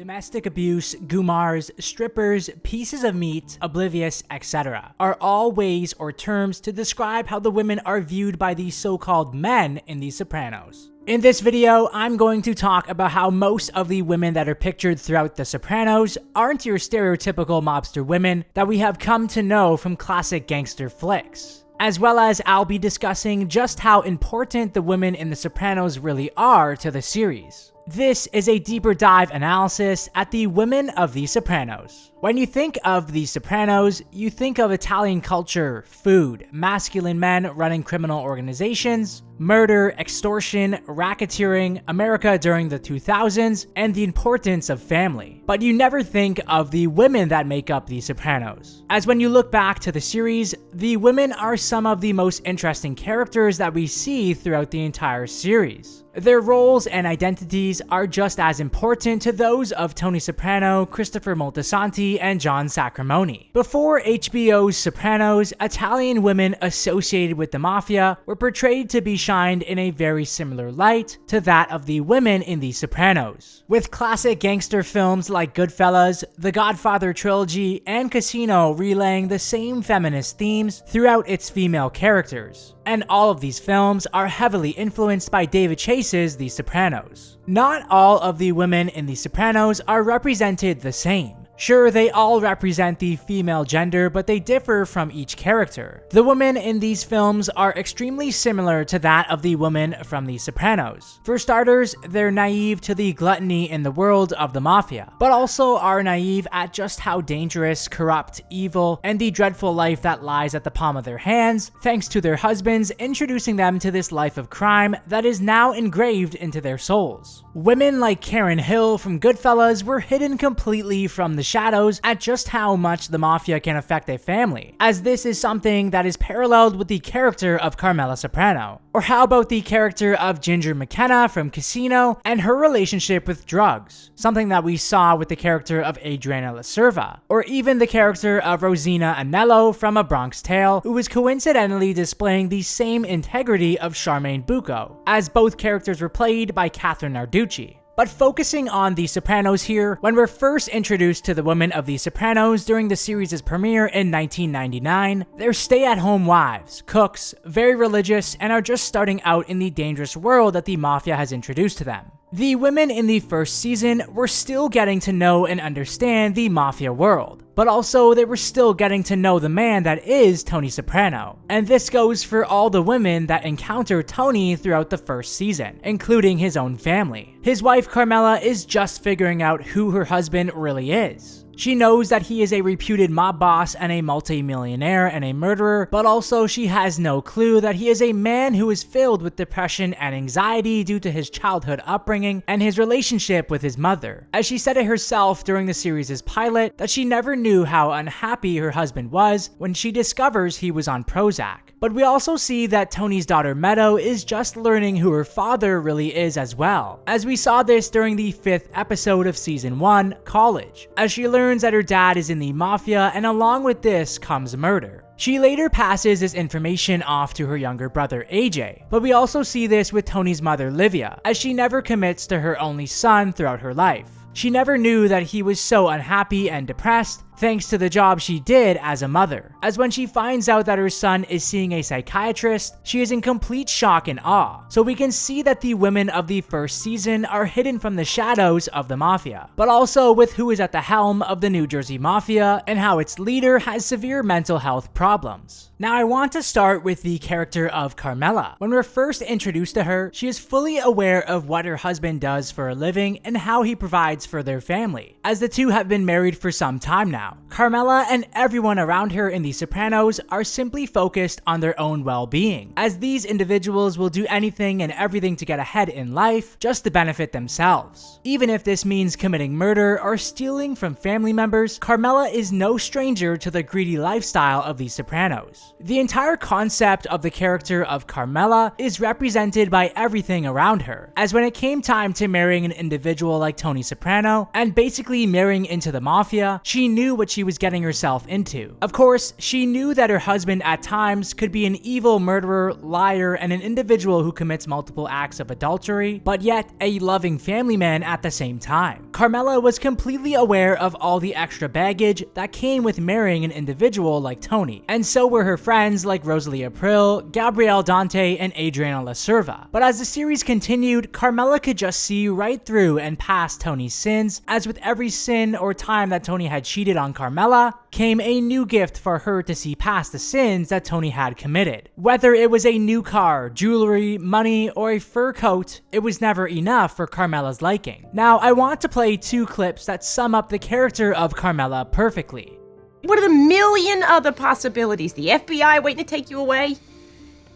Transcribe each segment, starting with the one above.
Domestic abuse, gumars, strippers, pieces of meat, oblivious, etc. are all ways or terms to describe how the women are viewed by these so-called men in The Sopranos. In this video, I'm going to talk about how most of the women that are pictured throughout The Sopranos aren't your stereotypical mobster women that we have come to know from classic gangster flicks. As well as I'll be discussing just how important the women in The Sopranos really are to the series. This is a deeper dive analysis at the women of The Sopranos. When you think of The Sopranos, you think of Italian culture, food, masculine men running criminal organizations, murder, extortion, racketeering, America during the 2000s, and the importance of family. But you never think of the women that make up The Sopranos. As when you look back to the series, the women are some of the most interesting characters that we see throughout the entire series. Their roles and identities are just as important to those of Tony Soprano, Christopher Moltisanti, and John Sacrimoni. Before HBO's Sopranos, Italian women associated with the mafia were portrayed to be shined in a very similar light to that of the women in The Sopranos. With classic gangster films like Goodfellas, The Godfather trilogy, and Casino relaying the same feminist themes throughout its female characters. And all of these films are heavily influenced by David Chase's The Sopranos. Not all of the women in The Sopranos are represented the same. Sure, they all represent the female gender, but they differ from each character. The women in these films are extremely similar to that of the woman from The Sopranos. For starters, they're naive to the gluttony in the world of the mafia, but also are naive at just how dangerous, corrupt, evil, and the dreadful life that lies at the palm of their hands, thanks to their husbands introducing them to this life of crime that is now engraved into their souls. Women like Karen Hill from Goodfellas were hidden completely from the shadows at just how much the mafia can affect a family, as this is something that is paralleled with the character of Carmela Soprano. Or how about the character of Ginger McKenna from Casino and her relationship with drugs, something that we saw with the character of Adriana Lacerva, or even the character of Rosina Anello from A Bronx Tale, who was coincidentally displaying the same integrity of Charmaine Bucco, as both characters were played by Catherine Narducci. But focusing on The Sopranos here, when we're first introduced to the women of The Sopranos during the series' premiere in 1999, they're stay-at-home wives, cooks, very religious, and are just starting out in the dangerous world that the mafia has introduced to them. The women in the first season were still getting to know and understand the mafia world, but also they were still getting to know the man that is Tony Soprano. And this goes for all the women that encounter Tony throughout the first season, including his own family. His wife Carmela is just figuring out who her husband really is. She knows that he is a reputed mob boss and a multi-millionaire and a murderer, but also she has no clue that he is a man who is filled with depression and anxiety due to his childhood upbringing and his relationship with his mother. As she said it herself during the series' pilot, that she never knew how unhappy her husband was when she discovers he was on Prozac. But we also see that Tony's daughter Meadow is just learning who her father really is as well, as we saw this during the 5th episode of season 1, College, as she learns that her dad is in the mafia, and along with this comes murder. She later passes this information off to her younger brother AJ, but we also see this with Tony's mother Livia, as she never commits to her only son throughout her life. She never knew that he was so unhappy and depressed, thanks to the job she did as a mother. As when she finds out that her son is seeing a psychiatrist, she is in complete shock and awe. So we can see that the women of the first season are hidden from the shadows of the mafia, but also with who is at the helm of the New Jersey Mafia and how its leader has severe mental health problems. Now I want to start with the character of Carmela. When we're first introduced to her, she is fully aware of what her husband does for a living and how he provides for their family, as the two have been married for some time now. Carmela and everyone around her in The Sopranos are simply focused on their own well-being, as these individuals will do anything and everything to get ahead in life just to benefit themselves. Even if this means committing murder or stealing from family members, Carmela is no stranger to the greedy lifestyle of The Sopranos. The entire concept of the character of Carmela is represented by everything around her, as when it came time to marrying an individual like Tony Soprano and basically marrying into the mafia, she knew what she was getting herself into. Of course, she knew that her husband at times could be an evil murderer, liar, and an individual who commits multiple acts of adultery, but yet a loving family man at the same time. Carmela was completely aware of all the extra baggage that came with marrying an individual like Tony, and so were her friends like Rosalie April, Gabrielle Dante, and Adriana La Cerva. But as the series continued, Carmela could just see right through and past Tony's sins, as with every sin or time that Tony had cheated on Carmela, came a new gift for her to see past the sins that Tony had committed. Whether it was a new car, jewelry, money, or a fur coat, it was never enough for Carmela's liking. Now, I want to play two clips that sum up the character of Carmela perfectly. What are the million other possibilities? The FBI waiting to take you away?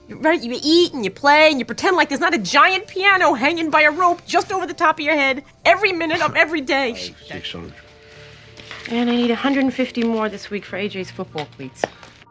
Right, you eat and you play and you pretend like there's not a giant piano hanging by a rope just over the top of your head every minute of every day. 600. And I need 150 more this week for AJ's football cleats.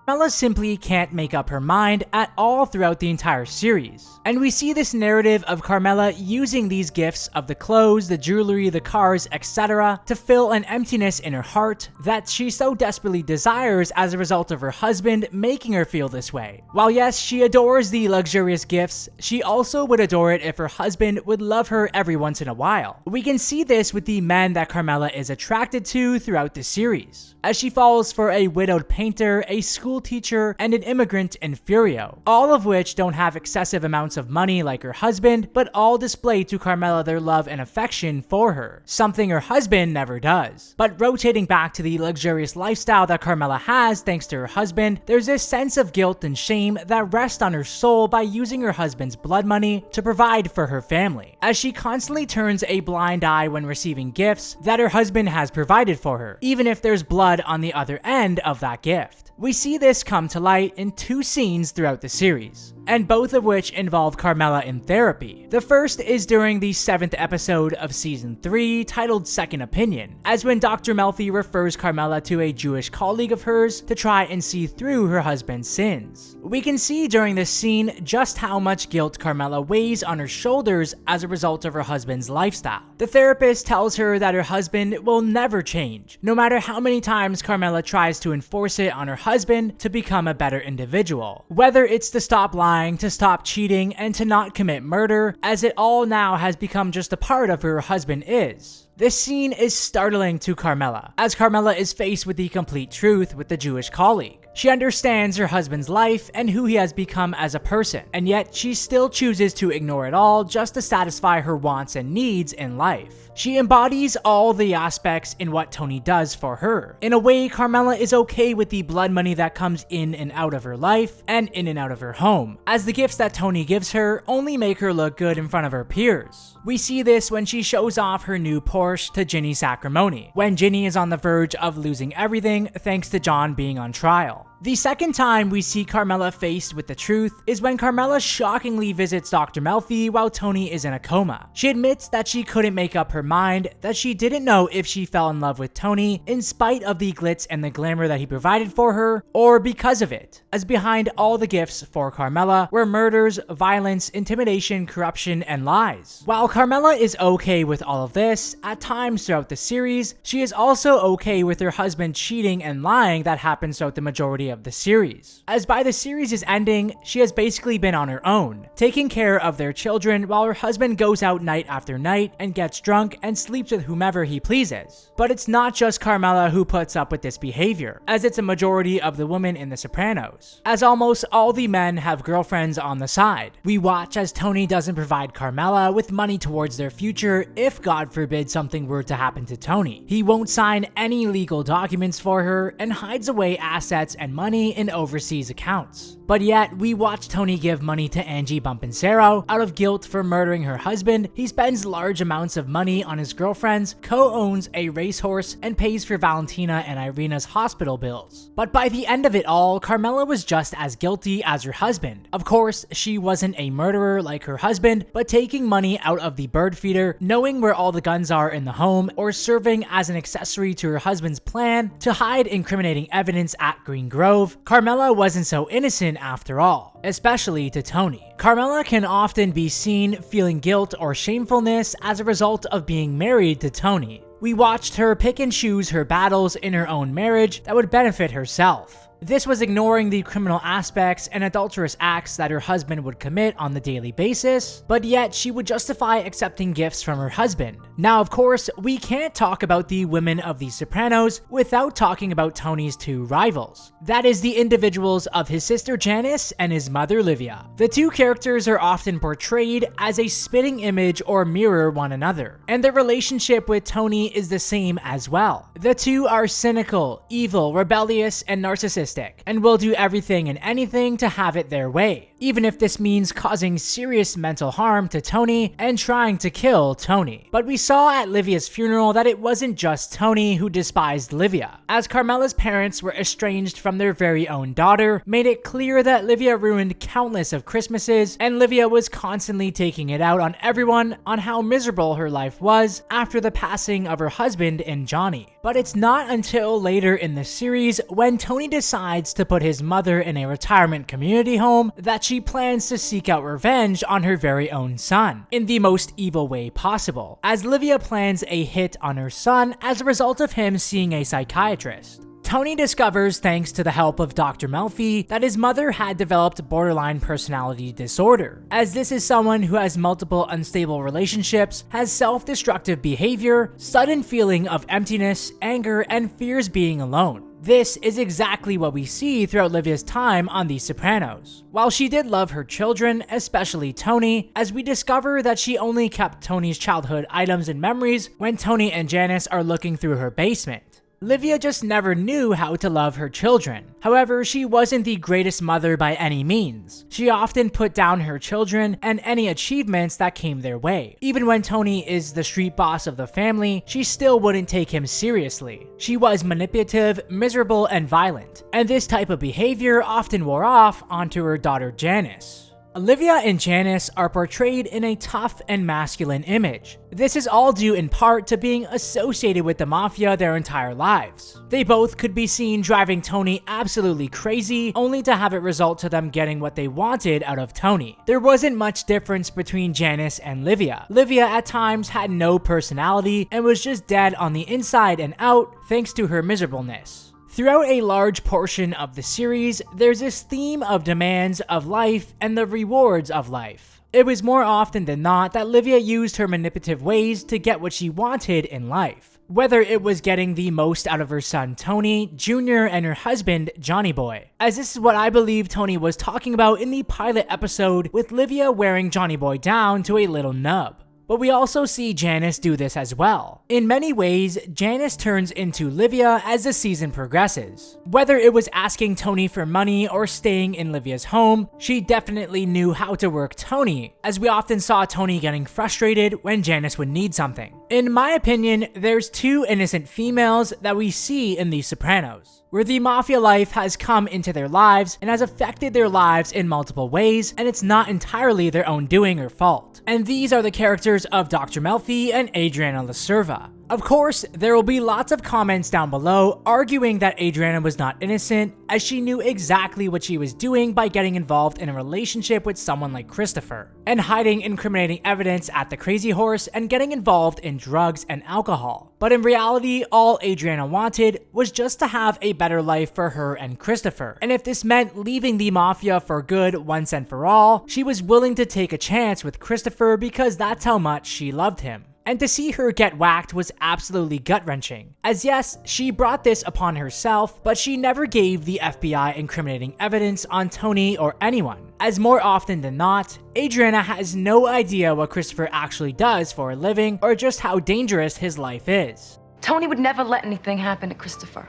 Carmela simply can't make up her mind at all throughout the entire series. And we see this narrative of Carmela using these gifts of the clothes, the jewelry, the cars, etc. to fill an emptiness in her heart that she so desperately desires as a result of her husband making her feel this way. While yes, she adores the luxurious gifts, she also would adore it if her husband would love her every once in a while. We can see this with the men that Carmela is attracted to throughout the series, as she falls for a widowed painter, a school teacher, and an immigrant in Furio, all of which don't have excessive amounts of money like her husband, but all display to Carmela their love and affection for her, something her husband never does. But rotating back to the luxurious lifestyle that Carmela has thanks to her husband, there's this sense of guilt and shame that rests on her soul by using her husband's blood money to provide for her family, as she constantly turns a blind eye when receiving gifts that her husband has provided for her, even if there's blood on the other end of that gift. We see this come to light in two scenes throughout the series, and both of which involve Carmela in therapy. The first is during the 7th episode of season 3, titled Second Opinion, as when Dr. Melfi refers Carmela to a Jewish colleague of hers to try and see through her husband's sins. We can see during this scene just how much guilt Carmela weighs on her shoulders as a result of her husband's lifestyle. The therapist tells her that her husband will never change, no matter how many times Carmela tries to enforce it on her husband to become a better individual. Whether it's to stop lying, to stop cheating, and to not commit murder, as it all now has become just a part of who her husband is. This scene is startling to Carmela, as Carmela is faced with the complete truth with the Jewish colleague. She understands her husband's life and who he has become as a person, and yet she still chooses to ignore it all just to satisfy her wants and needs in life. She embodies all the aspects in what Tony does for her. In a way, Carmela is okay with the blood money that comes in and out of her life and in and out of her home, as the gifts that Tony gives her only make her look good in front of her peers. We see this when she shows off her new Porsche to Ginny's acrimony, when Ginny is on the verge of losing everything thanks to John being on trial. The second time we see Carmela faced with the truth is when Carmela shockingly visits Dr. Melfi while Tony is in a coma. She admits that she couldn't make up her mind, that she didn't know if she fell in love with Tony in spite of the glitz and the glamour that he provided for her, or because of it, as behind all the gifts for Carmela were murders, violence, intimidation, corruption, and lies. While Carmela is okay with all of this, at times throughout the series, she is also okay with her husband cheating and lying that happens throughout the majority of the series, as by the series' ending, she has basically been on her own, taking care of their children while her husband goes out night after night and gets drunk and sleeps with whomever he pleases. But it's not just Carmela who puts up with this behavior, as it's a majority of the women in The Sopranos, as almost all the men have girlfriends on the side. We watch as Tony doesn't provide Carmela with money towards their future if God forbid something were to happen to Tony. He won't sign any legal documents for her and hides away assets and money in overseas accounts. But yet, we watch Tony give money to Angie Bumpancero out of guilt for murdering her husband. He spends large amounts of money on his girlfriends, co-owns a racehorse, and pays for Valentina and Irina's hospital bills. But by the end of it all, Carmela was just as guilty as her husband. Of course, she wasn't a murderer like her husband, but taking money out of the bird feeder, knowing where all the guns are in the home, or serving as an accessory to her husband's plan to hide incriminating evidence at Green Grove, Carmela wasn't so innocent after all, especially to Tony. Carmela can often be seen feeling guilt or shamefulness as a result of being married to Tony. We watched her pick and choose her battles in her own marriage that would benefit herself. This was ignoring the criminal aspects and adulterous acts that her husband would commit on the daily basis, but yet she would justify accepting gifts from her husband. Now, of course, we can't talk about the women of The Sopranos without talking about Tony's two rivals. That is the individuals of his sister Janice and his mother Livia. The two characters are often portrayed as a spitting image or mirror one another, and their relationship with Tony is the same as well. The two are cynical, evil, rebellious, and narcissistic, and will do everything and anything to have it their way, even if this means causing serious mental harm to Tony and trying to kill Tony. But we saw at Livia's funeral that it wasn't just Tony who despised Livia, as Carmela's parents were estranged from their very own daughter, made it clear that Livia ruined countless of Christmases, and Livia was constantly taking it out on everyone on how miserable her life was after the passing of her husband and Johnny. But it's not until later in the series, when Tony decides to put his mother in a retirement community home, that she plans to seek out revenge on her very own son, in the most evil way possible, as Livia plans a hit on her son as a result of him seeing a psychiatrist. Tony discovers, thanks to the help of Dr. Melfi, that his mother had developed borderline personality disorder, as this is someone who has multiple unstable relationships, has self-destructive behavior, sudden feeling of emptiness, anger, and fears being alone. This is exactly what we see throughout Livia's time on The Sopranos. While she did love her children, especially Tony, as we discover that she only kept Tony's childhood items and memories when Tony and Janice are looking through her basement. Livia just never knew how to love her children. However, she wasn't the greatest mother by any means. She often put down her children and any achievements that came their way. Even when Tony is the street boss of the family, she still wouldn't take him seriously. She was manipulative, miserable, and violent, and this type of behavior often wore off onto her daughter Janice. Livia and Janice are portrayed in a tough and masculine image. This is all due in part to being associated with the mafia their entire lives. They both could be seen driving Tony absolutely crazy, only to have it result to them getting what they wanted out of Tony. There wasn't much difference between Janice and Livia. Livia at times had no personality and was just dead on the inside and out thanks to her miserableness. Throughout a large portion of the series, there's this theme of demands of life and the rewards of life. It was more often than not that Livia used her manipulative ways to get what she wanted in life. Whether it was getting the most out of her son Tony, Jr., and her husband Johnny Boy. As this is what I believe Tony was talking about in the pilot episode, with Livia wearing Johnny Boy down to a little nub. But we also see Janice do this as well. In many ways, Janice turns into Livia as the season progresses. Whether it was asking Tony for money or staying in Livia's home, she definitely knew how to work Tony, as we often saw Tony getting frustrated when Janice would need something. In my opinion, there's two innocent females that we see in The Sopranos, where the mafia life has come into their lives and has affected their lives in multiple ways, and it's not entirely their own doing or fault. And these are the characters of Dr. Melfi and Adriana Lacerva. Of course, there will be lots of comments down below arguing that Adriana was not innocent, as she knew exactly what she was doing by getting involved in a relationship with someone like Christopher, and hiding incriminating evidence at the Crazy Horse and getting involved in drugs and alcohol. But in reality, all Adriana wanted was just to have a better life for her and Christopher, and if this meant leaving the mafia for good once and for all, she was willing to take a chance with Christopher because that's how much she loved him. And to see her get whacked was absolutely gut-wrenching, as yes, she brought this upon herself, but she never gave the FBI incriminating evidence on Tony or anyone, as more often than not, Adriana has no idea what Christopher actually does for a living or just how dangerous his life is. Tony would never let anything happen to Christopher.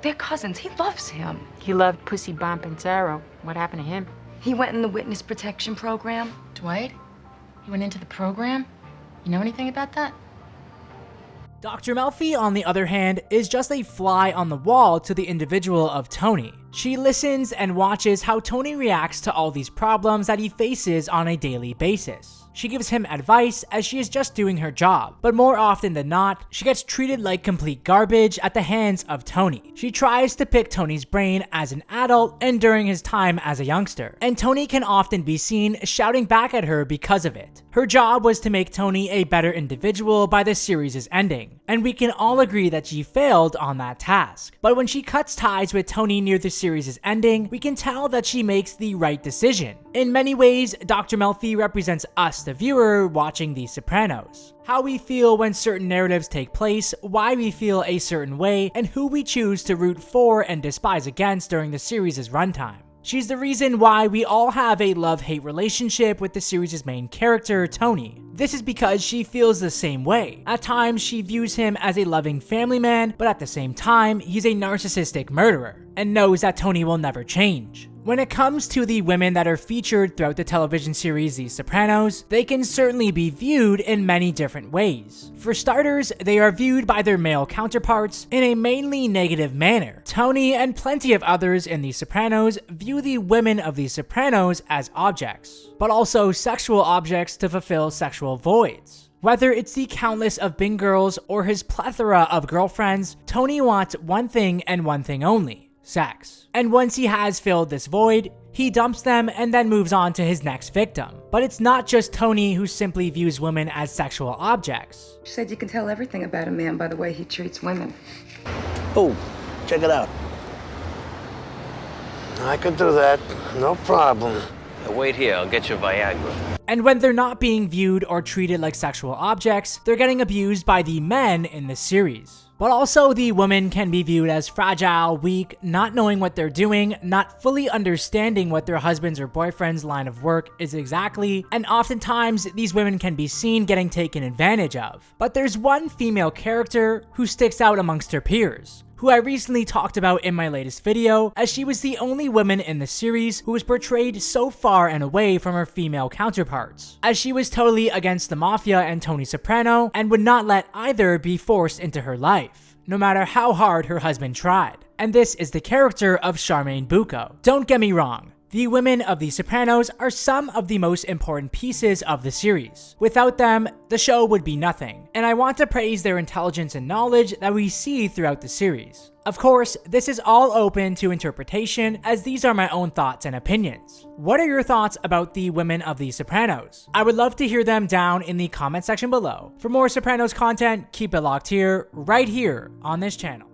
They're cousins. He loves him. He loved Pussy Bompantero. What happened to him? He went in the witness protection program. Dwight? He went into the program? You know anything about that? Dr. Melfi, on the other hand, is just a fly on the wall to the individual of Tony. She listens and watches how Tony reacts to all these problems that he faces on a daily basis. She gives him advice as she is just doing her job, but more often than not, she gets treated like complete garbage at the hands of Tony. She tries to pick Tony's brain as an adult and during his time as a youngster, and Tony can often be seen shouting back at her because of it. Her job was to make Tony a better individual by the series' ending, and we can all agree that she failed on that task. But when she cuts ties with Tony near the series' ending, we can tell that she makes the right decision. In many ways, Dr. Melfi represents us, the viewer, watching The Sopranos. How we feel when certain narratives take place, why we feel a certain way, and who we choose to root for and despise against during the series' runtime. She's the reason why we all have a love-hate relationship with the series' main character, Tony. This is because she feels the same way. At times, she views him as a loving family man, but at the same time, he's a narcissistic murderer, and knows that Tony will never change. When it comes to the women that are featured throughout the television series The Sopranos, they can certainly be viewed in many different ways. For starters, they are viewed by their male counterparts in a mainly negative manner. Tony and plenty of others in The Sopranos view the women of The Sopranos as objects, but also sexual objects to fulfill sexual voids. Whether it's the countless of Bing girls or his plethora of girlfriends, Tony wants one thing and one thing only: sex. And once he has filled this void, he dumps them and then moves on to his next victim. But it's not just Tony who simply views women as sexual objects. She said you can tell everything about a man by the way he treats women. Oh, check it out. I could do that, no problem. Wait here, I'll get you Viagra. And when they're not being viewed or treated like sexual objects, they're getting abused by the men in the series. But also, the women can be viewed as fragile, weak, not knowing what they're doing, not fully understanding what their husband's or boyfriend's line of work is exactly, and oftentimes these women can be seen getting taken advantage of. But there's one female character who sticks out amongst her peers, who I recently talked about in my latest video, as she was the only woman in the series who was portrayed so far and away from her female counterparts, as she was totally against the mafia and Tony Soprano and would not let either be forced into her life, no matter how hard her husband tried. And this is the character of Charmaine Buco. Don't get me wrong, the women of The Sopranos are some of the most important pieces of the series. Without them, the show would be nothing, and I want to praise their intelligence and knowledge that we see throughout the series. Of course, this is all open to interpretation, as these are my own thoughts and opinions. What are your thoughts about the women of The Sopranos? I would love to hear them down in the comment section below. For more Sopranos content, keep it locked here, right here on this channel.